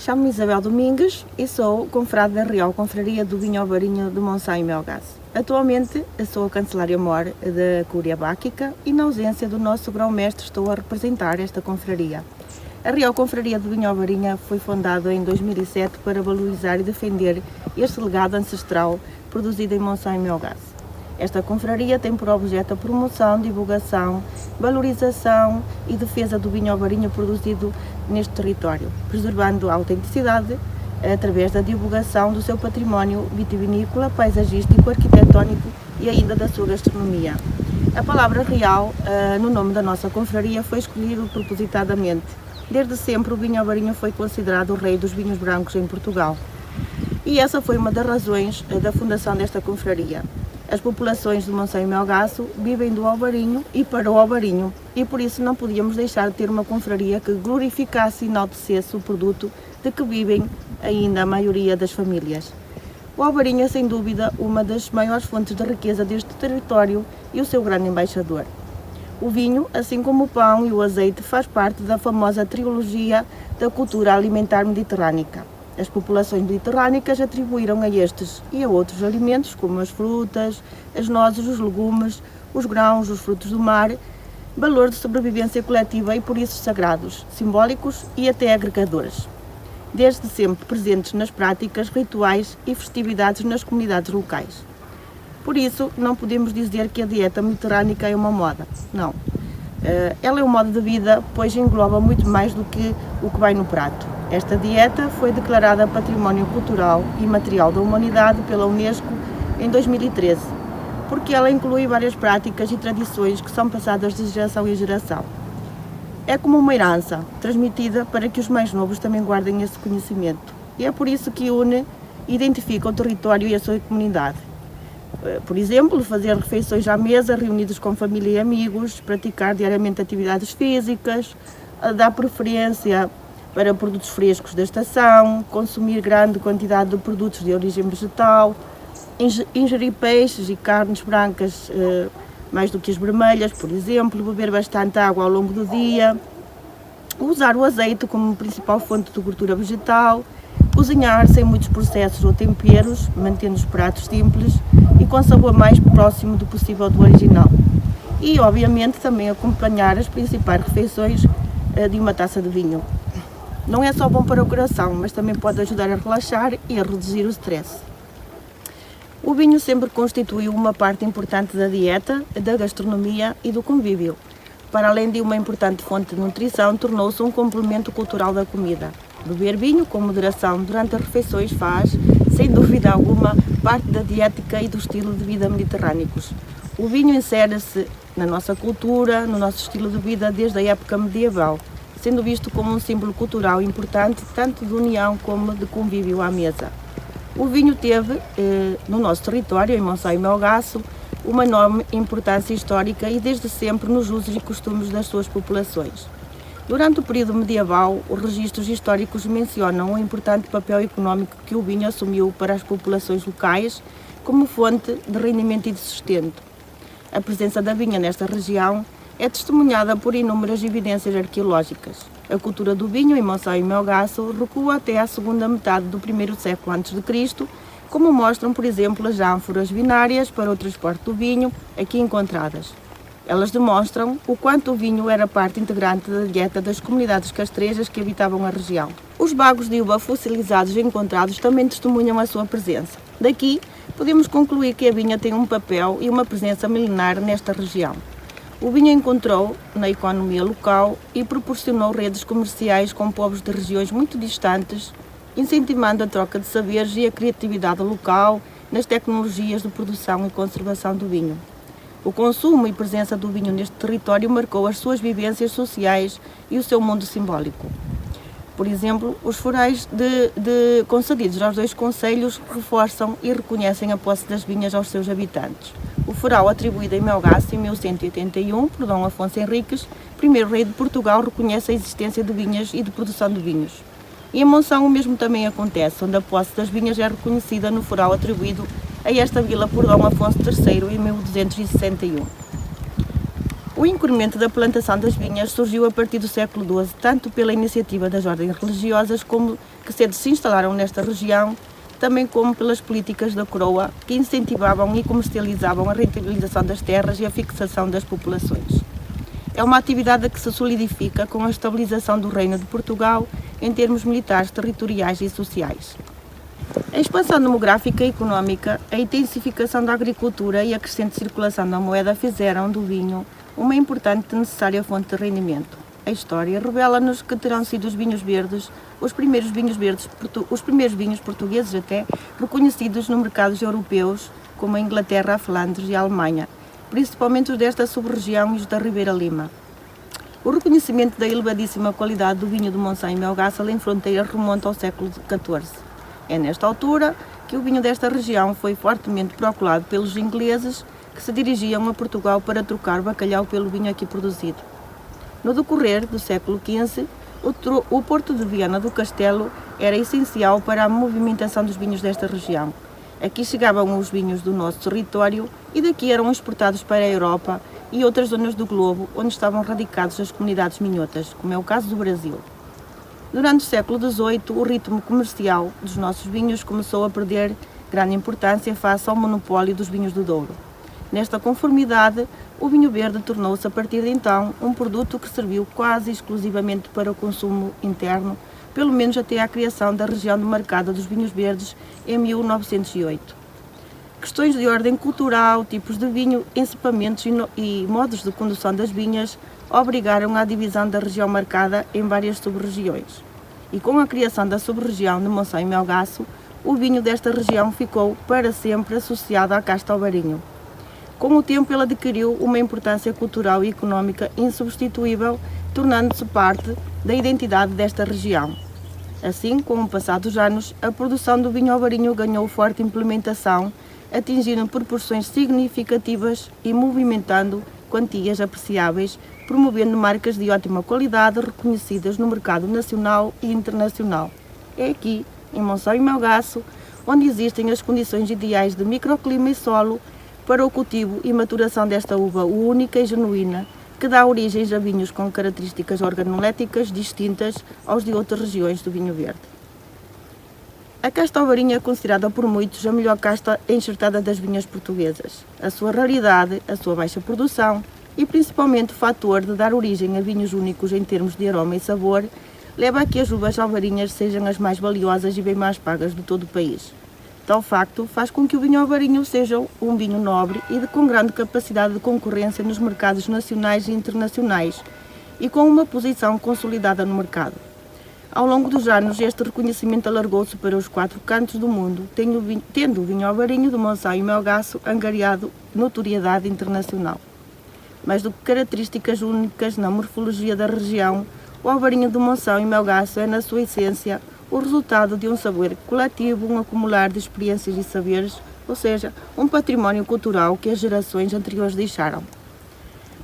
Chamo-me Isabel Domingues e sou confrade da Real Confraria do Vinho ao Varinho de Monção e Melgaço. Atualmente sou a Cancelária-Mor da Cúria Báquica e, na ausência do nosso grão-mestre, estou a representar esta confraria. A Real Confraria do Vinho ao Varinho foi fundada em 2007 para valorizar e defender este legado ancestral produzido em Monção e Melgaço. Esta confraria tem por objeto a promoção, divulgação, valorização e defesa do vinho ao varinho produzido neste território, preservando a autenticidade através da divulgação do seu património vitivinícola, paisagístico, arquitetónico e ainda da sua gastronomia. A palavra real no nome da nossa confraria foi escolhido propositadamente. Desde sempre o vinho ao varinho foi considerado o rei dos vinhos brancos em Portugal. E essa foi uma das razões da fundação desta confraria. As populações de Monção e Melgaço vivem do alvarinho e para o alvarinho, e por isso não podíamos deixar de ter uma confraria que glorificasse e enaltecesse o produto de que vivem ainda a maioria das famílias. O alvarinho é sem dúvida uma das maiores fontes de riqueza deste território e o seu grande embaixador. O vinho, assim como o pão e o azeite, faz parte da famosa trilogia da cultura alimentar mediterrânica. As populações mediterrânicas atribuíram a estes e a outros alimentos, como as frutas, as nozes, os legumes, os grãos, os frutos do mar, valor de sobrevivência coletiva e por isso sagrados, simbólicos e até agregadores, desde sempre presentes nas práticas, rituais e festividades nas comunidades locais. Por isso, não podemos dizer que a dieta mediterrânica é uma moda, não. Ela é um modo de vida, pois engloba muito mais do que o que vai no prato. Esta dieta foi declarada Património Cultural e Material da Humanidade pela Unesco em 2013, porque ela inclui várias práticas e tradições que são passadas de geração em geração. É como uma herança, transmitida para que os mais novos também guardem esse conhecimento. E é por isso que une e identifica o território e a sua comunidade. Por exemplo, fazer refeições à mesa, reunidos com família e amigos, praticar diariamente atividades físicas, dar preferência para produtos frescos da estação, consumir grande quantidade de produtos de origem vegetal, ingerir peixes e carnes brancas mais do que as vermelhas, por exemplo, beber bastante água ao longo do dia, usar o azeite como principal fonte de gordura vegetal, cozinhar sem muitos processos ou temperos, mantendo os pratos simples e com sabor mais próximo do possível do original. E, obviamente, também acompanhar as principais refeições de uma taça de vinho. Não é só bom para o coração, mas também pode ajudar a relaxar e a reduzir o stress. O vinho sempre constituiu uma parte importante da dieta, da gastronomia e do convívio. Para além de uma importante fonte de nutrição, tornou-se um complemento cultural da comida. Beber vinho com moderação durante as refeições faz, sem dúvida alguma, parte da diética e do estilo de vida mediterrâneos. O vinho insere-se na nossa cultura, no nosso estilo de vida desde a época medieval, sendo visto como um símbolo cultural importante, tanto de união como de convívio à mesa. O vinho teve, no nosso território, em Monção e Melgaço, uma enorme importância histórica e desde sempre nos usos e costumes das suas populações. Durante o período medieval, os registros históricos mencionam o importante papel económico que o vinho assumiu para as populações locais como fonte de rendimento e de sustento. A presença da vinha nesta região é testemunhada por inúmeras evidências arqueológicas. A cultura do vinho em Monção e Melgaço recua até à segunda metade do primeiro século a.C., como mostram, por exemplo, as ânforas binárias para o transporte do vinho aqui encontradas. Elas demonstram o quanto o vinho era parte integrante da dieta das comunidades castrejas que habitavam a região. Os bagos de uva fossilizados encontrados também testemunham a sua presença. Daqui, podemos concluir que a vinha tem um papel e uma presença milenar nesta região. O vinho encontrou na economia local e proporcionou redes comerciais com povos de regiões muito distantes, incentivando a troca de saberes e a criatividade local nas tecnologias de produção e conservação do vinho. O consumo e presença do vinho neste território marcou as suas vivências sociais e o seu mundo simbólico. Por exemplo, os forais concedidos aos dois concelhos reforçam e reconhecem a posse das vinhas aos seus habitantes. O foral atribuído em Melgaço em 1181 por Dom Afonso Henriques, primeiro rei de Portugal, reconhece a existência de vinhas e de produção de vinhos. E em Monção o mesmo também acontece, onde a posse das vinhas é reconhecida no foral atribuído a esta vila por Dom Afonso III em 1261. O incremento da plantação das vinhas surgiu a partir do século XII, tanto pela iniciativa das ordens religiosas que se instalaram nesta região, também como pelas políticas da coroa, que incentivavam e comercializavam a rentabilização das terras e a fixação das populações. É uma atividade que se solidifica com a estabilização do Reino de Portugal em termos militares, territoriais e sociais. A expansão demográfica e económica, a intensificação da agricultura e a crescente circulação da moeda fizeram do vinho uma importante e necessária fonte de rendimento. A história revela-nos que terão sido os vinhos verdes, os primeiros vinhos portugueses até, reconhecidos nos mercados europeus, como a Inglaterra, a Flandres e a Alemanha, principalmente os desta sub-região e os da Ribeira Lima. O reconhecimento da elevadíssima qualidade do vinho de Monção e Melgaço além fronteiras remonta ao século XIV. É nesta altura que o vinho desta região foi fortemente procurado pelos ingleses que se dirigiam a Portugal para trocar o bacalhau pelo vinho aqui produzido. No decorrer do século XV, o porto de Viana do Castelo era essencial para a movimentação dos vinhos desta região. Aqui chegavam os vinhos do nosso território e daqui eram exportados para a Europa e outras zonas do globo onde estavam radicadas as comunidades minhotas, como é o caso do Brasil. Durante o século XVIII, o ritmo comercial dos nossos vinhos começou a perder grande importância face ao monopólio dos vinhos do Douro. Nesta conformidade, o vinho verde tornou-se a partir de então um produto que serviu quase exclusivamente para o consumo interno, pelo menos até à criação da região demarcada dos vinhos verdes em 1908. Questões de ordem cultural, tipos de vinho, encipamentos e modos de condução das vinhas obrigaram à divisão da região marcada em várias sub-regiões. E com a criação da sub-região de Monção e Melgaço, o vinho desta região ficou para sempre associado à casta alvarinho. Com o tempo ele adquiriu uma importância cultural e económica insubstituível, tornando-se parte da identidade desta região. Assim, com o passar dos anos, a produção do vinho alvarinho ganhou forte implementação, atingindo proporções significativas e movimentando quantias apreciáveis, promovendo marcas de ótima qualidade reconhecidas no mercado nacional e internacional. É aqui, em Monção e Melgaço, onde existem as condições ideais de microclima e solo para o cultivo e maturação desta uva única e genuína, que dá origem a vinhos com características organoléticas distintas aos de outras regiões do vinho verde. A casta alvarinho é considerada por muitos a melhor casta enxertada das vinhas portuguesas. A sua raridade, a sua baixa produção e principalmente o fator de dar origem a vinhos únicos em termos de aroma e sabor, leva a que as uvas alvarinhas sejam as mais valiosas e bem mais pagas de todo o país. Tal facto faz com que o vinho alvarinho seja um vinho nobre e com grande capacidade de concorrência nos mercados nacionais e internacionais e com uma posição consolidada no mercado. Ao longo dos anos, este reconhecimento alargou-se para os 4 cantos do mundo, tendo o vinho alvarinho de Monção e Melgaço angariado notoriedade internacional. Mais do que características únicas na morfologia da região, o alvarinho de Monção e Melgaço é, na sua essência, o resultado de um saber coletivo, um acumular de experiências e saberes, ou seja, um património cultural que as gerações anteriores deixaram.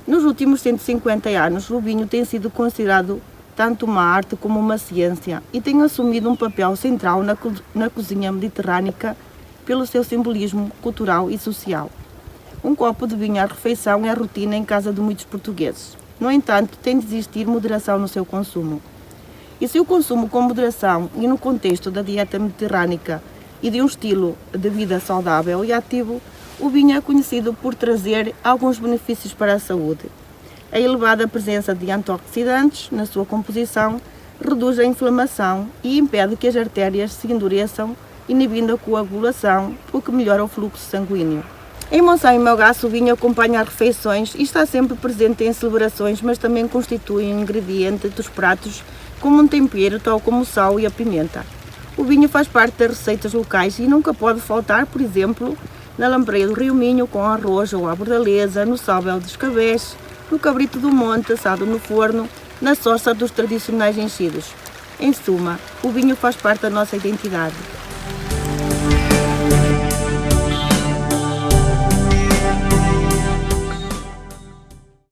Nos últimos 150 anos, o vinho tem sido considerado tanto uma arte como uma ciência e tem assumido um papel central na cozinha mediterrânica pelo seu simbolismo cultural e social. Um copo de vinho à refeição é a rotina em casa de muitos portugueses. No entanto, tem de existir moderação no seu consumo. E se o consumo com moderação e no contexto da dieta mediterrânica e de um estilo de vida saudável e ativo, o vinho é conhecido por trazer alguns benefícios para a saúde. A elevada presença de antioxidantes na sua composição reduz a inflamação e impede que as artérias se endureçam, inibindo a coagulação, o que melhora o fluxo sanguíneo. Em Monção e Melgaço, o vinho acompanha as refeições e está sempre presente em celebrações, mas também constitui um ingrediente dos pratos como um tempero, tal como o sal e a pimenta. O vinho faz parte das receitas locais e nunca pode faltar, por exemplo, na lampreia do Rio Minho com arroz ou à bordaleza, no salbel de escabeche, no cabrito do monte assado no forno, na sossa dos tradicionais enchidos. Em suma, o vinho faz parte da nossa identidade.